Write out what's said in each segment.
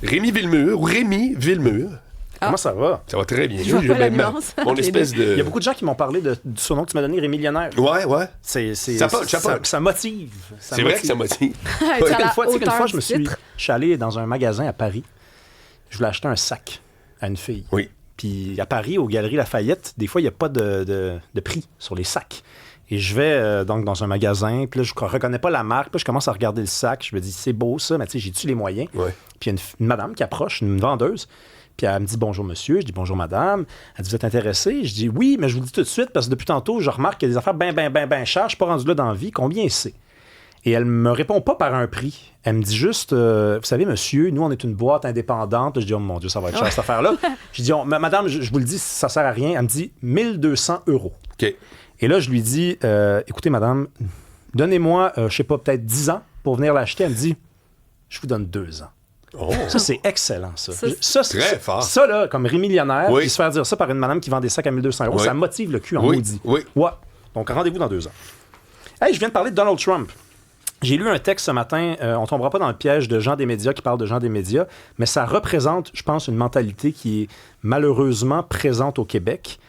Rémi Villemur, ou Rémi Villemur. Comment ça va? Ça va très bien. Je vois pas la nuance. Mon espèce de... Il y a beaucoup de gens qui m'ont parlé du surnom que tu m'as donné, Rémi Millionnaire. Ouais. Ça motive. C'est vrai que ça motive. Une fois, je suis allé dans un magasin à Paris. Je voulais acheter un sac à une fille. Oui. Puis à Paris, aux Galeries Lafayette, des fois, il n'y a pas de prix sur les sacs. Et je vais donc dans un magasin, puis là, je ne reconnais pas la marque. Puis là, je commence à regarder le sac. Je me dis, c'est beau ça, mais tu sais, j'ai-tu les moyens? Ouais. Puis il y a une madame qui approche, une vendeuse. Puis elle me dit bonjour monsieur, je dis bonjour madame. Elle dit vous êtes intéressé? Je dis oui, mais je vous le dis tout de suite parce que depuis tantôt, je remarque qu'il y a des affaires ben chères, je suis pas rendu là dans la vie. Combien c'est? Et elle me répond pas par un prix. Elle me dit juste, vous savez monsieur, nous on est une boîte indépendante. Je dis oh mon Dieu, ça va être cher cette affaire-là. Je dis madame, je vous le dis, ça sert à rien. Elle me dit 1200 €. OK. Et là je lui dis, écoutez madame, donnez-moi, je sais pas, peut-être 10 ans pour venir l'acheter. Elle me dit, je vous donne 2 ans. Oh. Ça, c'est excellent, ça. C'est très fort. Ça, là, comme Rémi Millionnaire, oui. puis se faire dire ça par une madame qui vend des sacs à 1200 €, oui. ça motive le cul en maudit. Oui. Ouais. Donc, rendez-vous dans 2 ans. Hey, je viens de parler de Donald Trump. J'ai lu un texte ce matin, on tombera pas dans le piège de gens des médias qui parlent de gens des médias, mais ça représente, je pense, une mentalité qui est malheureusement présente au Québec.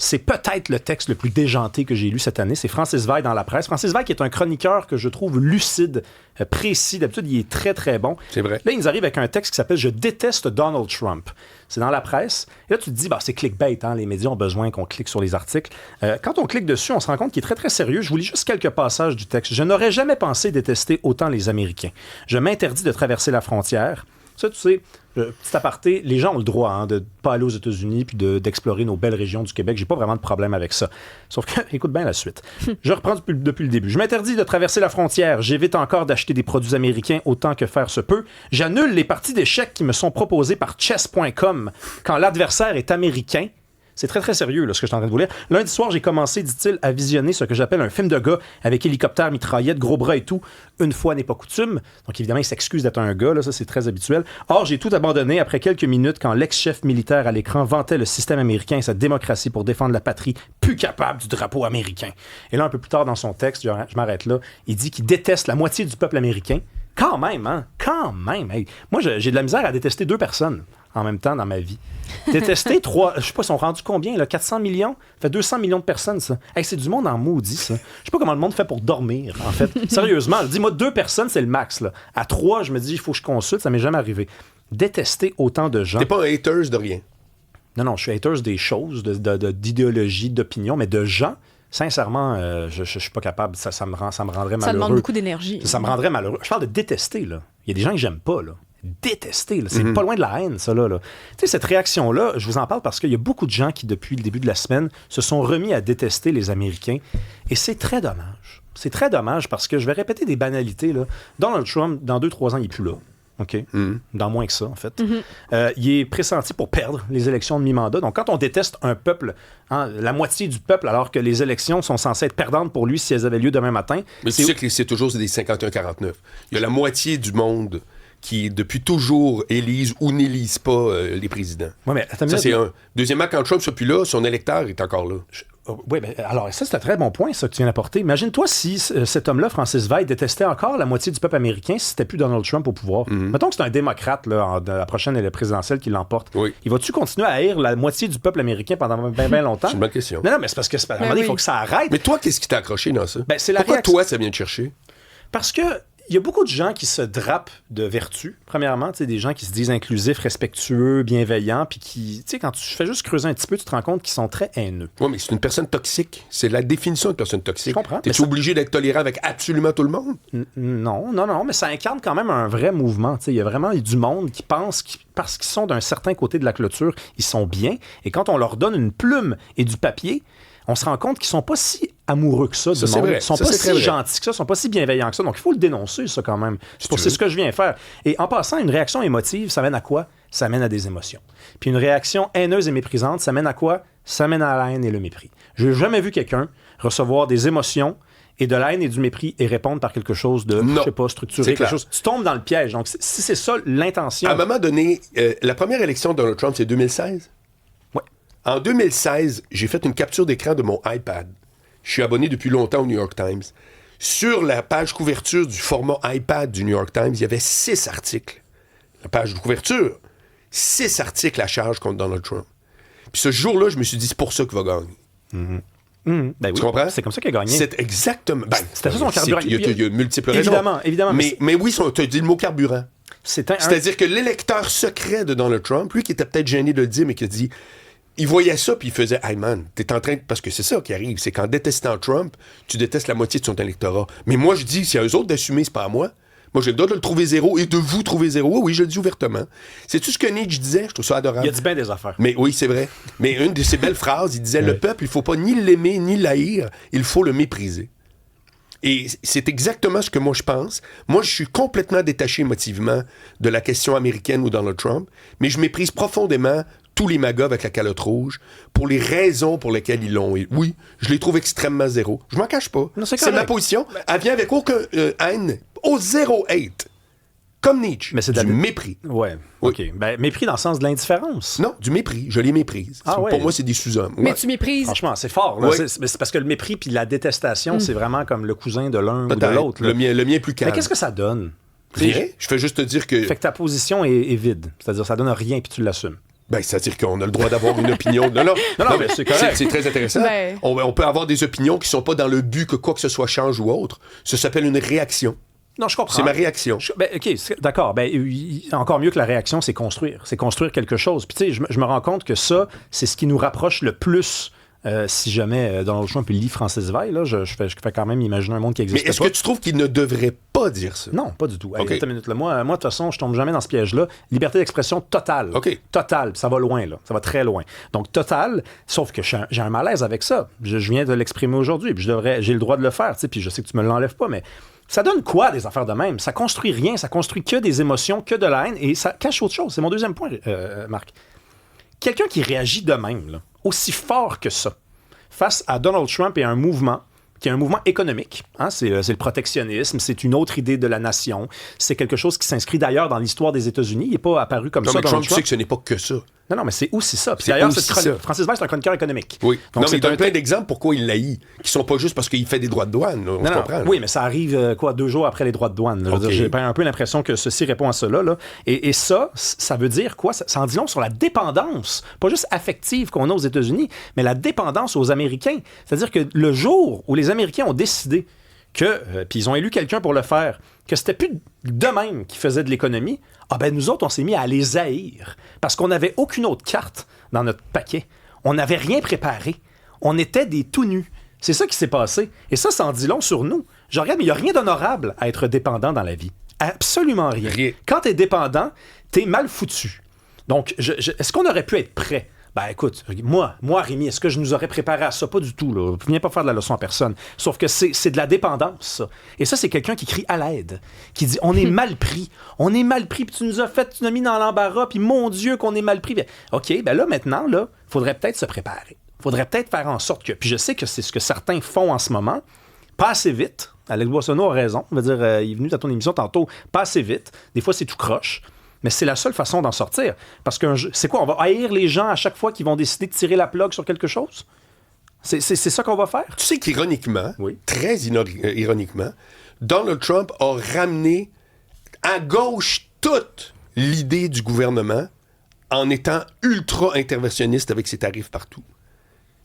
C'est peut-être le texte le plus déjanté que j'ai lu cette année. C'est Francis Veil dans la presse. Francis Veil qui est un chroniqueur que je trouve lucide, précis. D'habitude, il est très, très bon. C'est vrai. Là, il nous arrive avec un texte qui s'appelle « Je déteste Donald Trump ». C'est dans la presse. Et là, tu te dis, c'est clickbait, hein? Les médias ont besoin qu'on clique sur les articles. Quand on clique dessus, on se rend compte qu'il est très, très sérieux. Je vous lis juste quelques passages du texte. « Je n'aurais jamais pensé détester autant les Américains. Je m'interdis de traverser la frontière. » Ça, tu sais, petit aparté, les gens ont le droit de ne pas aller aux États-Unis puis d'explorer nos belles régions du Québec. J'ai pas vraiment de problème avec ça. Sauf que, écoute bien la suite. Je reprends depuis le début. Je m'interdis de traverser la frontière. J'évite encore d'acheter des produits américains autant que faire se peut. J'annule les parties d'échecs qui me sont proposées par chess.com quand l'adversaire est américain. C'est très, très sérieux, là, ce que je suis en train de vous lire. Lundi soir, j'ai commencé, dit-il, à visionner ce que j'appelle un film de gars avec hélicoptère, mitraillette, gros bras et tout. Une fois n'est pas coutume. Donc, évidemment, il s'excuse d'être un gars, là, ça, c'est très habituel. Or, j'ai tout abandonné après quelques minutes quand l'ex-chef militaire à l'écran vantait le système américain et sa démocratie pour défendre la patrie, plus capable du drapeau américain. Et là, un peu plus tard dans son texte, je m'arrête là, il dit qu'il déteste la moitié du peuple américain. Quand même, hein? Quand même! Hey. Moi, j'ai de la misère à détester 2 personnes en même temps dans ma vie. Détester 3, je sais pas, ils sont rendus combien, là? 400 millions? Ça fait 200 millions de personnes, ça. Hey, c'est du monde en maudit, ça. Je sais pas comment le monde fait pour dormir, en fait. Sérieusement, dis-moi, 2 personnes, c'est le max, là. À 3, je me dis, il faut que je consulte, ça m'est jamais arrivé. Détester autant de gens. T'es pas un haters de rien. Non, je suis haters des choses, d'idéologie, d'opinion, mais de gens. Sincèrement, je suis pas capable. Ça me rendrait malheureux. Ça demande beaucoup d'énergie. Ça me rendrait malheureux. Je parle de détester, là. Il y a des gens que j'aime pas, là. Détester, là. C'est pas loin de la haine, ça, là. Tu sais, cette réaction-là, je vous en parle parce qu'il y a beaucoup de gens qui, depuis le début de la semaine, se sont remis à détester les Américains. Et c'est très dommage. C'est très dommage parce que je vais répéter des banalités, là. Donald Trump, dans 2-3 ans, il n'est plus là. OK? Dans moins que ça, en fait. Il est pressenti pour perdre les élections de mi-mandat. Donc, quand on déteste un peuple, la moitié du peuple, alors que les élections sont censées être perdantes pour lui si elles avaient lieu demain matin... Mais tu sais que c'est toujours des 51-49. Il y a la moitié du monde qui, depuis toujours, élisent ou n'élisent pas les présidents. Ouais, mais ça, c'est un. Deuxièmement, quand Trump n'est plus là, son électeur est encore là. Oui, mais alors ça, c'est un très bon point, ça, que tu viens d'apporter. Imagine-toi si cet homme-là, Francis Veil, détestait encore la moitié du peuple américain si c'était plus Donald Trump au pouvoir. Mettons que c'est un démocrate, là, la prochaine présidentielle qui l'emporte. Oui. Il va-tu continuer à haïr la moitié du peuple américain pendant bien longtemps? C'est une bonne question. Non, mais c'est parce que à un moment donné, il faut que ça arrête. Mais toi, qu'est-ce qui t'a accroché dans ça? C'est la Pourquoi réaction. toi, ça vient te chercher? Parce que il y a beaucoup de gens qui se drapent de vertu, premièrement, des gens qui se disent inclusifs, respectueux, bienveillants, puis qui, quand tu fais juste creuser un petit peu, tu te rends compte qu'ils sont très haineux. Oui, mais c'est une personne toxique. C'est la définition de personne toxique. Je comprends. T'es-tu obligé d'être tolérant avec absolument tout le monde? Non, mais ça incarne quand même un vrai mouvement. Il y a vraiment du monde qui pense, parce qu'ils sont d'un certain côté de la clôture, ils sont bien, et quand on leur donne une plume et du papier, on se rend compte qu'ils sont pas si amoureux que ça du monde. Ils sont pas si gentils que ça, ils sont pas si bienveillants que ça. Donc, il faut le dénoncer, ça, quand même. C'est ce que je viens faire. Et en passant, une réaction émotive, ça mène à quoi? Ça mène à des émotions. Puis une réaction haineuse et méprisante, ça mène à quoi? Ça mène à la haine et le mépris. Je n'ai jamais vu quelqu'un recevoir des émotions et de la haine et du mépris et répondre par quelque chose de, je sais pas, structuré, quelque chose. Tu tombes dans le piège. Donc, si c'est ça l'intention... À un moment donné, la première élection de Donald Trump, c'est 2016? En 2016, j'ai fait une capture d'écran de mon iPad. Je suis abonné depuis longtemps au New York Times. Sur la page couverture du format iPad du New York Times, il y avait 6 articles la page de couverture, 6 articles à charge contre Donald Trump. Puis ce jour-là, je me suis dit, c'est pour ça qu'il va gagner. Ben oui, tu comprends? C'est comme ça qu'il a gagné. C'est exactement... C'était ça son carburant. Il y a multiples raisons. Évidemment. Mais oui, tu as dit le mot carburant. C'est-à-dire que l'électeur secret de Donald Trump, lui qui était peut-être gêné de le dire, mais qui a dit... Il voyait ça, puis il faisait « Hey man, t'es en train de... » Parce que c'est ça qui arrive, c'est qu'en détestant Trump, tu détestes la moitié de son électorat. Mais moi, je dis, c'est à eux autres d'assumer, c'est pas à moi. Moi, j'ai le droit de le trouver zéro et de vous trouver zéro. Oui, je le dis ouvertement. C'est-tu ce que Nietzsche disait? Je trouve ça adorable. Il a dit bien des affaires. Mais oui, c'est vrai. Mais une de ses belles phrases, il disait « Le peuple, il faut pas ni l'aimer, ni l'haïr, il faut le mépriser. » Et c'est exactement ce que moi je pense. Moi, je suis complètement détaché émotivement de la question américaine ou Donald Trump, mais je méprise profondément tous les magas avec la calotte rouge pour les raisons pour lesquelles ils l'ont. Et oui, je les trouve extrêmement zéro. Je m'en cache pas. Non, c'est ma position. Elle vient avec aucun haine, au zéro hate. Comme Nietzsche. Mais c'est du mépris. Ouais. Oui. OK. Ben, mépris dans le sens de l'indifférence. Non, du mépris. Je les méprise. Pour moi, c'est des sous-hommes. Mais tu méprises. Franchement, c'est fort. Là. C'est parce que le mépris puis la détestation, c'est vraiment comme le cousin de l'un ou de l'autre. Le mien est plus calme. Mais qu'est-ce que ça donne? Rien. Je fais juste te dire que... Fait que ta position est vide. C'est-à-dire ça donne rien puis tu l'assumes. Ben, c'est-à-dire qu'on a le droit d'avoir une opinion. Non, mais c'est correct. C'est très intéressant. Ben... On peut avoir des opinions qui sont pas dans le but que quoi que ce soit change ou autre. Ça s'appelle une réaction. Non, je comprends. C'est ma réaction. OK, d'accord. Ben, encore mieux que la réaction, c'est construire. C'est construire quelque chose. Puis, tu sais, je me rends compte que ça, c'est ce qui nous rapproche le plus. Si jamais Donald Trump lit Francis Veil, là, je fais quand même imaginer un monde qui existe. Mais est-ce que tu trouves qu'il ne devrait pas dire ça? Non, pas du tout. Okay. Attends une minute, là. Moi, de toute façon, je tombe jamais dans ce piège-là. Liberté d'expression totale. OK. Totale. Ça va loin, là. Ça va très loin. Donc, totale, sauf que j'ai un malaise avec ça. Je viens de l'exprimer aujourd'hui, puis j'ai le droit de le faire, tu sais, puis je sais que tu me l'enlèves pas, mais ça donne quoi, des affaires de même? Ça construit rien. Ça construit que des émotions, que de la haine, et ça cache autre chose. C'est mon deuxième point, Marc. Quelqu'un qui réagit de même, là, aussi fort que ça, face à Donald Trump et un mouvement qui est un mouvement économique. Hein? C'est le protectionnisme, c'est une autre idée de la nation. C'est quelque chose qui s'inscrit d'ailleurs dans l'histoire des États-Unis. Il n'est pas apparu comme ça. Mais Trump, tu sais que ce n'est pas que ça. Non, mais c'est aussi ça. Puis d'ailleurs, Francis Veil, c'est un chroniqueur économique. Oui. Donc, il donne plein d'exemples pourquoi il l'haït, qui sont pas juste parce qu'il fait des droits de douane. Là, on se comprend. Oui, mais ça arrive, 2 jours après les droits de douane. Okay. J'ai un peu l'impression que ceci répond à cela. Là. Et ça veut dire quoi? Ça en dit long sur la dépendance, pas juste affective qu'on a aux États-Unis, mais la dépendance aux Américains. C'est-à-dire que le jour où les Américains ont décidé que, puis ils ont élu quelqu'un pour le faire, que c'était plus d'eux-mêmes qui faisaient de l'économie, nous autres, on s'est mis à les haïr. Parce qu'on n'avait aucune autre carte dans notre paquet. On n'avait rien préparé. On était des tout nus. C'est ça qui s'est passé. Et ça en dit long sur nous. Je regarde, mais il n'y a rien d'honorable à être dépendant dans la vie. Absolument rien. Quand tu es dépendant, tu es mal foutu. Donc, est-ce qu'on aurait pu être prêt? Écoute, moi, Rémi, est-ce que je nous aurais préparé à ça? Pas du tout, là. Viens pas faire de la leçon à personne. Sauf que c'est de la dépendance, ça. Et ça, c'est quelqu'un qui crie à l'aide, qui dit, on est mal pris. On est mal pris, puis tu nous as mis dans l'embarras, puis mon Dieu, qu'on est mal pris. OK, là, maintenant, là, faudrait peut-être se préparer. Faudrait peut-être faire en sorte que... Puis je sais que c'est ce que certains font en ce moment. Pas assez vite. Alex Boissonneau a raison. Il est venu à ton émission tantôt. Pas assez vite. Des fois, c'est tout croche. Mais c'est la seule façon d'en sortir. Parce que c'est quoi? On va haïr les gens à chaque fois qu'ils vont décider de tirer la plug sur quelque chose? C'est ça qu'on va faire? Tu sais qu'ironiquement, très ironiquement, Donald Trump a ramené à gauche toute l'idée du gouvernement en étant ultra interventionniste avec ses tarifs partout.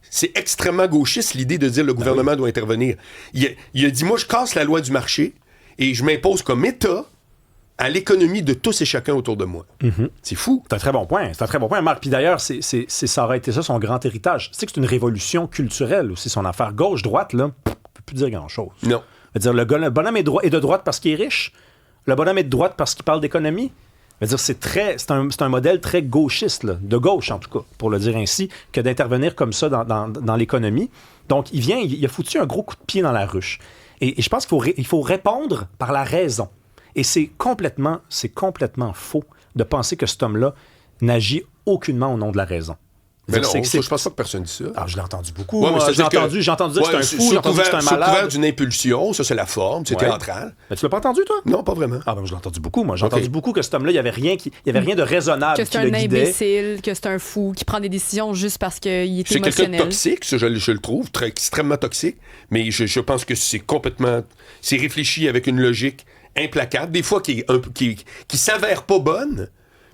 C'est extrêmement gauchiste l'idée de dire le gouvernement doit intervenir. Il a dit, moi, je casse la loi du marché et je m'impose comme État à l'économie de tous et chacun autour de moi. Mm-hmm. C'est fou. C'est un très bon point. Marc. Puis d'ailleurs, ça aurait été ça son grand héritage. Tu sais que c'est une révolution culturelle aussi, son affaire. Gauche-droite, là, on ne peut plus dire grand-chose. Non. Dire, le bonhomme est de droite parce qu'il est riche. Le bonhomme est de droite parce qu'il parle d'économie. Dire, c'est un modèle très gauchiste, là, de gauche en tout cas, pour le dire ainsi, que d'intervenir comme ça dans l'économie. Donc, il a foutu un gros coup de pied dans la ruche. Et je pense qu'il faut répondre par la raison. Et c'est complètement faux de penser que cet homme-là n'agit aucunement au nom de la raison. Mais non, je pense pas que personne dit ça. Alors, je l'ai entendu beaucoup. J'ai entendu dire que c'est un fou, j'ai entendu que c'est un malade. Couvert d'une impulsion, ça c'est la forme, c'est théâtral. Mais tu l'as pas entendu, toi? Non, pas vraiment. Je l'ai entendu beaucoup, moi. J'ai entendu beaucoup que cet homme-là, il y avait rien de raisonnable qui le guidait. Que c'est un imbécile, que c'est un fou, qui prend des décisions juste parce qu'il est émotionnel. C'est quelqu'un de toxique, ça, je le trouve, extrêmement toxique, mais je pense que c'est complètement... C'est réfléchi avec une logique implacable, des fois qui s'avère pas bonne,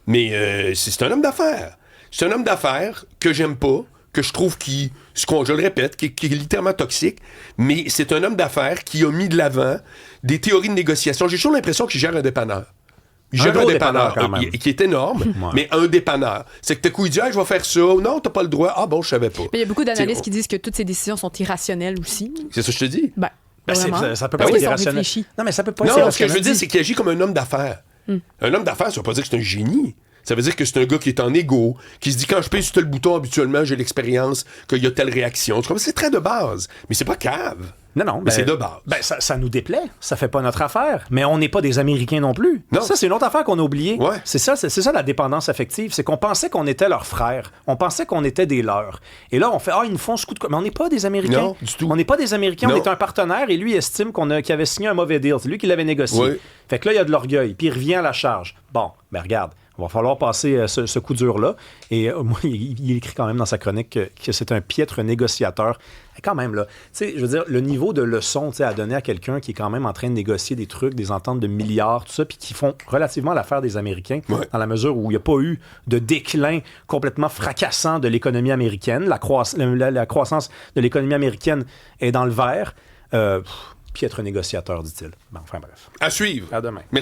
mais c'est un homme d'affaires. C'est un homme d'affaires que j'aime pas, que je trouve je le répète, qui est littéralement toxique, mais c'est un homme d'affaires qui a mis de l'avant des théories de négociation. J'ai toujours l'impression qu'il gère un dépanneur. Il gère un dépanneur qui est énorme, mais un dépanneur. C'est que t'as coup, il dit, je vais faire ça. Non, t'as pas le droit. Ah bon, je savais pas. Mais il y a beaucoup d'analystes qui disent que toutes ces décisions sont irrationnelles aussi. C'est ça que je te dis. Ça peut pas être irrationnel. Non, mais ça peut pas être irrationnel. Non, ce que je veux dire, c'est qu'il agit comme un homme d'affaires. Un homme d'affaires, ça veut pas dire que c'est un génie. Ça veut dire que c'est un gars qui est en égo, qui se dit quand je pèse sur tel bouton, habituellement, j'ai l'expérience qu'il y a telle réaction. C'est très de base. Mais c'est pas cave. Non, mais c'est de base. Ça nous déplaît. Ça fait pas notre affaire. Mais on n'est pas des Américains non plus. Non. Ça, c'est une autre affaire qu'on a oubliée. Ouais. C'est ça la dépendance affective. C'est qu'on pensait qu'on était leurs frères. On pensait qu'on était des leurs. Et là, on fait, ils nous font ce coup de... Mais on n'est pas des Américains. Non, du tout. On n'est pas des Américains. On est un partenaire et lui estime qu'il avait signé un mauvais deal. C'est lui qui l'avait négocié. Ouais. Fait que là, il y a de l'orgueil. Puis il revient à la charge. Bon, regarde. Il va falloir passer ce coup dur-là. Et moi, il écrit quand même dans sa chronique que c'est un piètre négociateur. Et quand même, là, tu sais, je veux dire, le niveau de leçon à donner à quelqu'un qui est quand même en train de négocier des trucs, des ententes de milliards, tout ça, puis qui font relativement l'affaire des Américains, dans la mesure où il n'y a pas eu de déclin complètement fracassant de l'économie américaine. La croissance de l'économie américaine est dans le vert. Piètre négociateur, dit-il. Bon, enfin bref. À suivre. À demain. Merci.